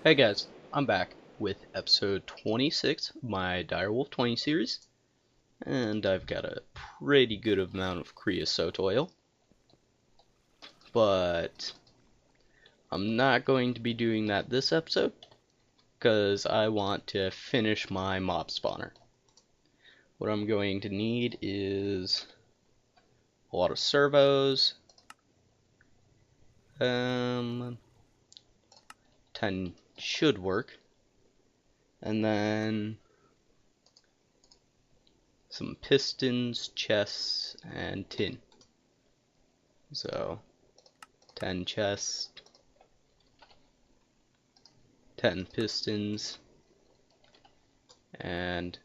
Hey guys, I'm back with episode 26 of my Direwolf 20 series, and I've got a pretty good amount of creosote oil, but I'm not going to be doing that this episode, because I want to finish my mob spawner. What I'm going to need is a lot of servos, 10 should work, and then some pistons, chests, and tin. So 10 chests, 10 pistons, and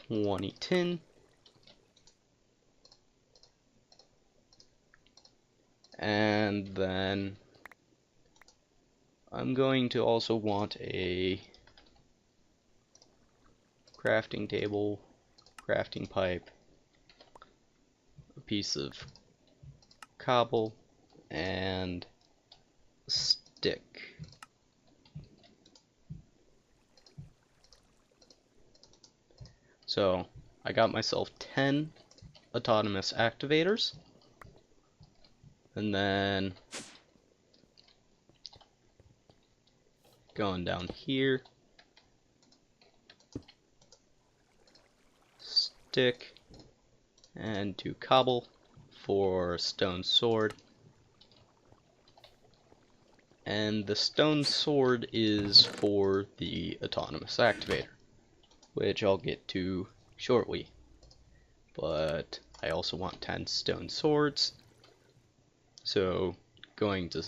20 tin, and then I'm going to also want a crafting table, crafting pipe, a piece of cobble, and a stick. So I got myself 10 autonomous activators, and then going down here, stick, and 2 cobble for stone sword. And the stone sword is for the autonomous activator, which I'll get to shortly. But I also want 10 stone swords, so going to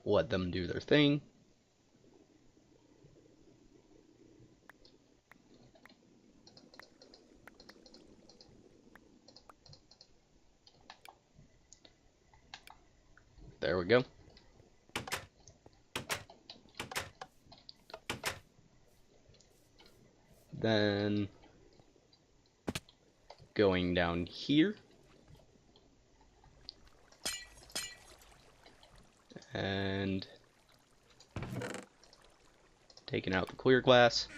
let them do their thing. There we go. Then going down here and taking out the clear glass.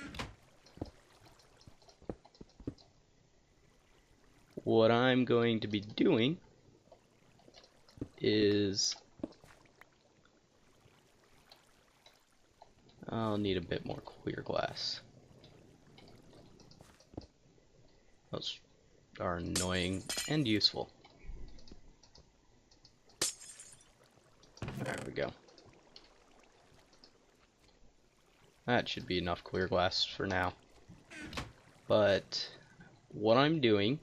What I'm going to be doing is I'll need a bit more clear glass. Those are annoying and useful. There we go. That should be enough clear glass for now. But what I'm doing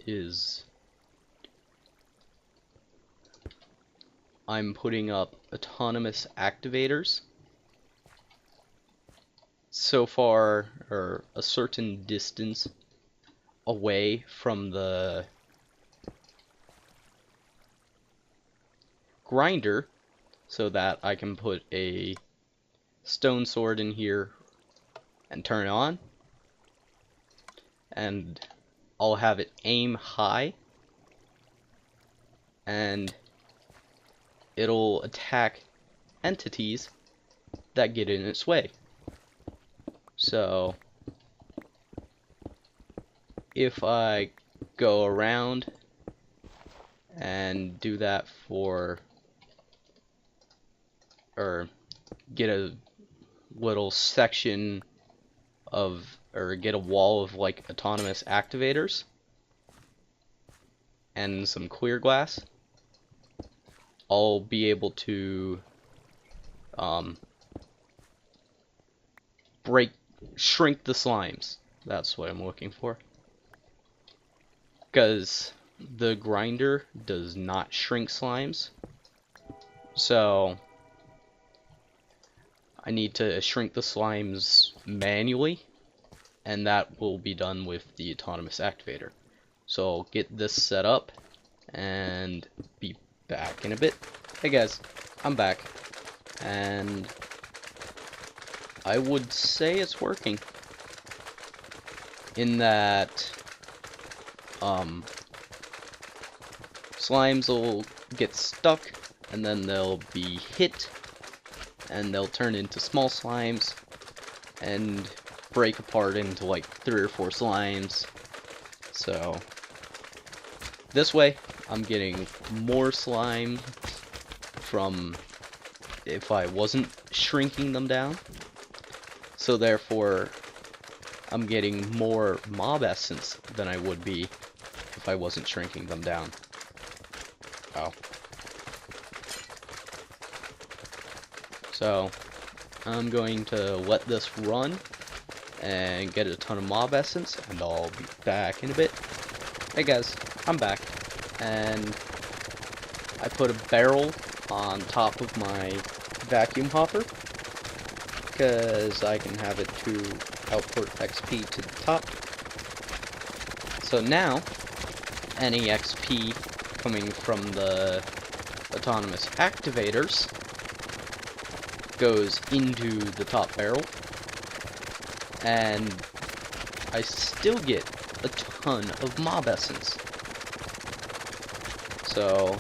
is I'm putting up autonomous activators so far, or a certain distance away from the grinder, so that I can put a stone sword in here and turn it on, and I'll have it aim high, and it'll attack entities that get in its way. So if I go around and do that for, or get a little section of, or get a wall of like autonomous activators and some clear glass, I'll be able to shrink the slimes. That's what I'm looking for. Because the grinder does not shrink slimes. So I need to shrink the slimes manually, and that will be done with the autonomous activator. So I'll get this set up and be back in a bit. Hey guys, I'm back, and I would say it's working slimes will get stuck, and then they'll be hit, and they'll turn into small slimes, and break apart into like 3 or 4 slimes. So this way, I'm getting more slime from if I wasn't shrinking them down. So therefore, I'm getting more mob essence than I would be if I wasn't shrinking them down. Oh. So, I'm going to let this run and get a ton of mob essence, and I'll be back in a bit. Hey guys, I'm back, and I put a barrel on top of my vacuum hopper, because I can have it to output XP to the top. So now, any XP coming from the autonomous activators goes into the top barrel, and I still get a ton of mob essence. So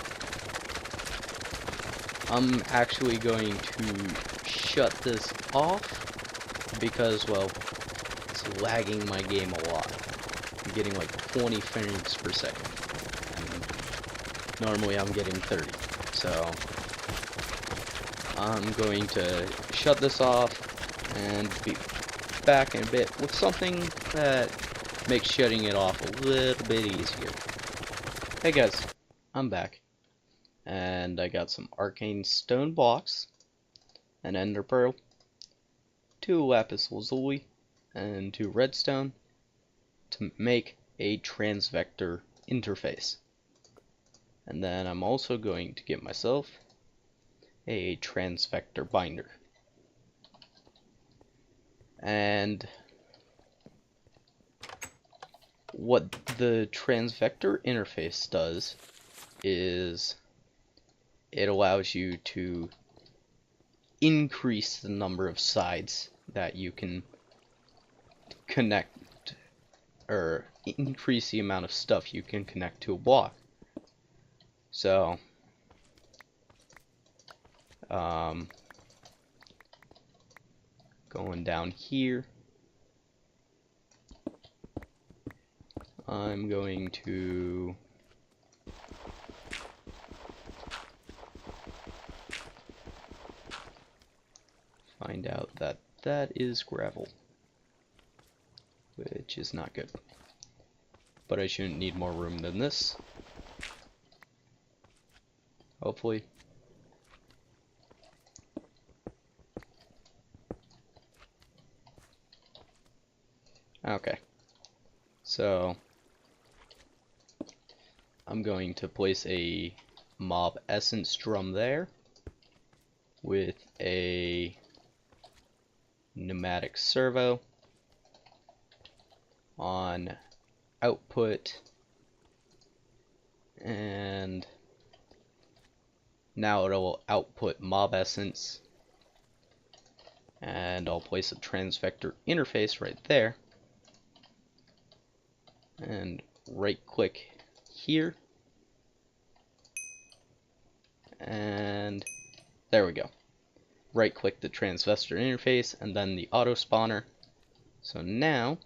I'm actually going to shut this off because, well, it's lagging my game a lot. I'm getting like 20 frames per second, and normally I'm getting 30. So I'm going to shut this off and be back in a bit with something that makes shutting it off a little bit easier. Hey guys, I'm back, and I got some arcane stone blocks, an ender pearl, 2 lapis lazuli, and 2 redstone to make a transvector interface. And then I'm also going to get myself a transvector binder. And what the transvector interface does is it allows you to increase the number of sides that you can connect, or increase the amount of stuff you can connect to a block. So going down here, I'm going to find out that that is gravel, which is not good. But I shouldn't need more room than this, hopefully. Okay, so I'm going to place a mob essence drum there with a pneumatic servo on output, and now it'll output mob essence, and I'll place a transvector interface right there, and right click here, and there we go. Right click the transvector interface and then the auto spawner. So now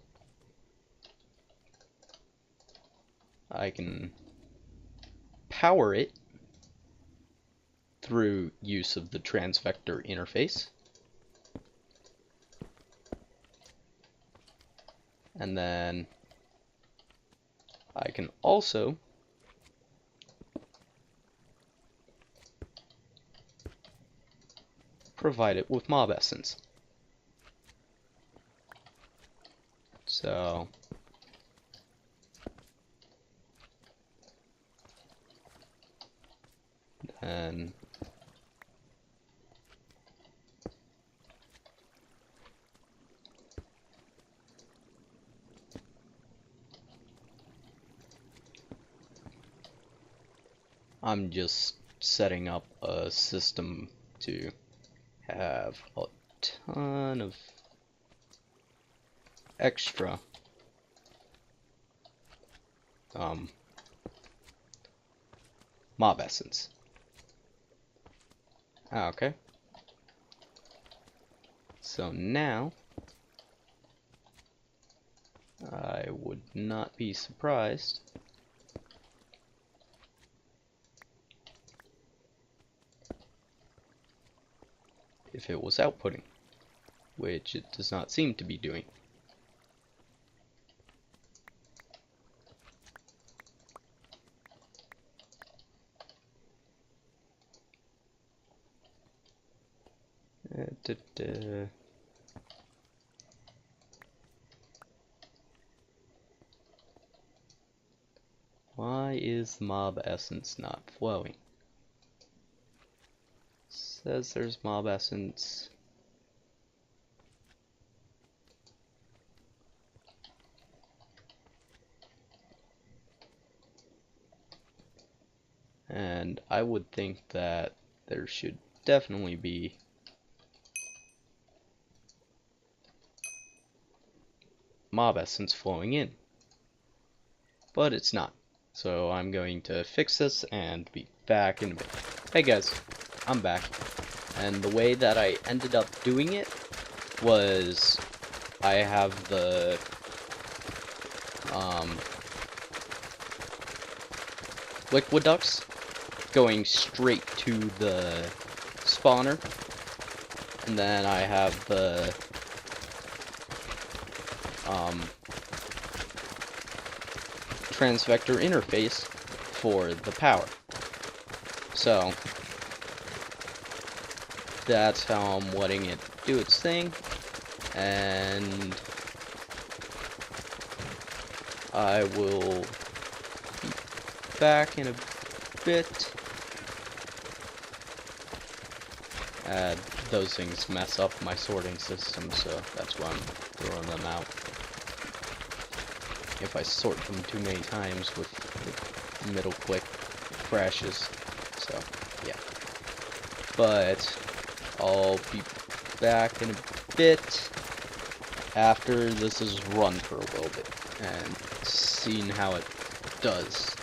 I can power it through use of the transvector interface, and then I can also provide it with mob essence. So then I'm just setting up a system to have a ton of extra mob essence. Okay. So now, I would not be surprised if it was outputting, which it does not seem to be doing. Why is the mob essence not flowing? Says there's mob essence. And I would think that there should definitely be mob essence flowing in. But it's not. So I'm going to fix this and be back in a bit. Hey guys, I'm back. And the way that I ended up doing it was I have the liquid ducts going straight to the spawner, and then I have the transvector interface for the power. So that's how I'm letting it do its thing, and I will be back in a bit. Those things mess up my sorting system, so that's why I'm throwing them out. If I sort them too many times with the middle click, it crashes. So, yeah. But I'll be back in a bit after this is run for a little bit and seen how it does.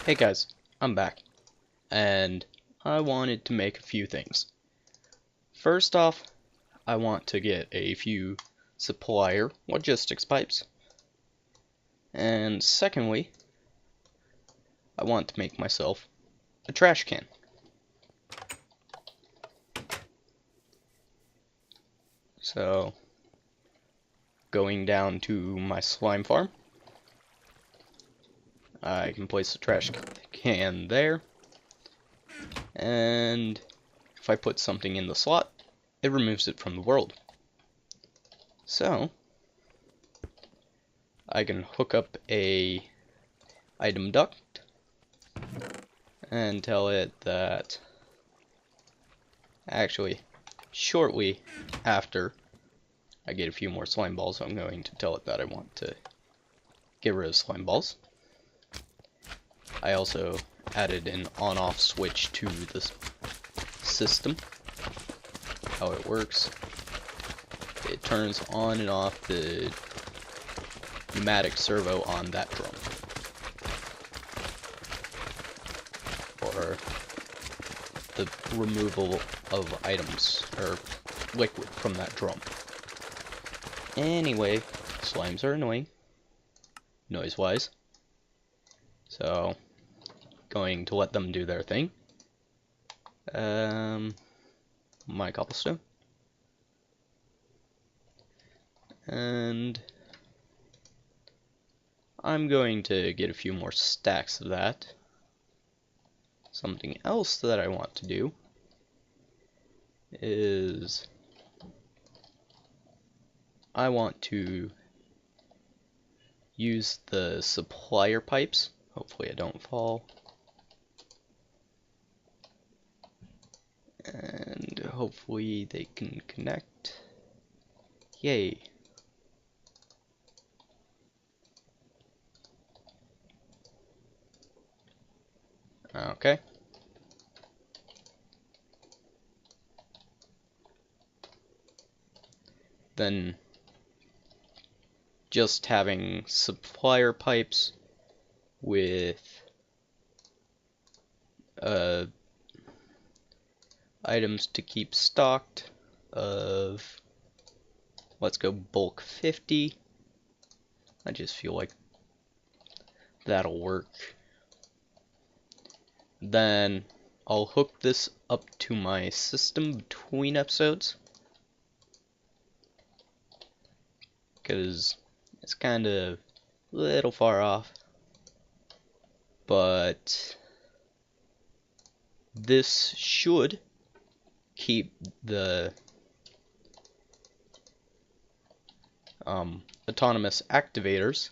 Hey guys, I'm back, and I wanted to make a few things. First off, I want to get a few supplier logistics pipes, and secondly, I want to make myself a trash can. So, going down to my slime farm, I can place a trash can there, and if I put something in the slot, it removes it from the world. So, I can hook up a item duct and tell it that actually shortly after I get a few more slime balls, I'm going to tell it that I want to get rid of slime balls. I also added an on-off switch to the system. How it works: it turns on and off the pneumatic servo on that drum, or the removal of items or liquid from that drum. Anyway, slimes are annoying, noise-wise, so going to let them do their thing. My cobblestone, and I'm going to get a few more stacks of that. Something else that I want to do is I want to use the supplier pipes. Hopefully I don't fall. And hopefully they can connect. Yay. Okay. Then just having supplier pipes with uh, items to keep stocked of, let's go bulk 50. I just feel like that'll work. Then I'll hook this up to my system between episodes, because it's kind of a little far off. But this should keep the autonomous activators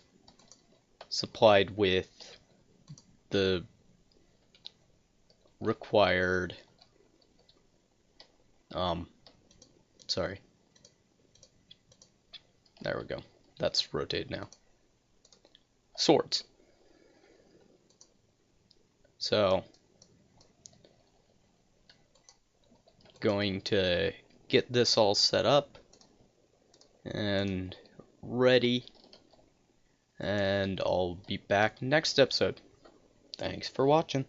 supplied with the required sorry, there we go, that's rotated now, swords. So going to get this all set up and ready, and I'll be back next episode. Thanks for watching.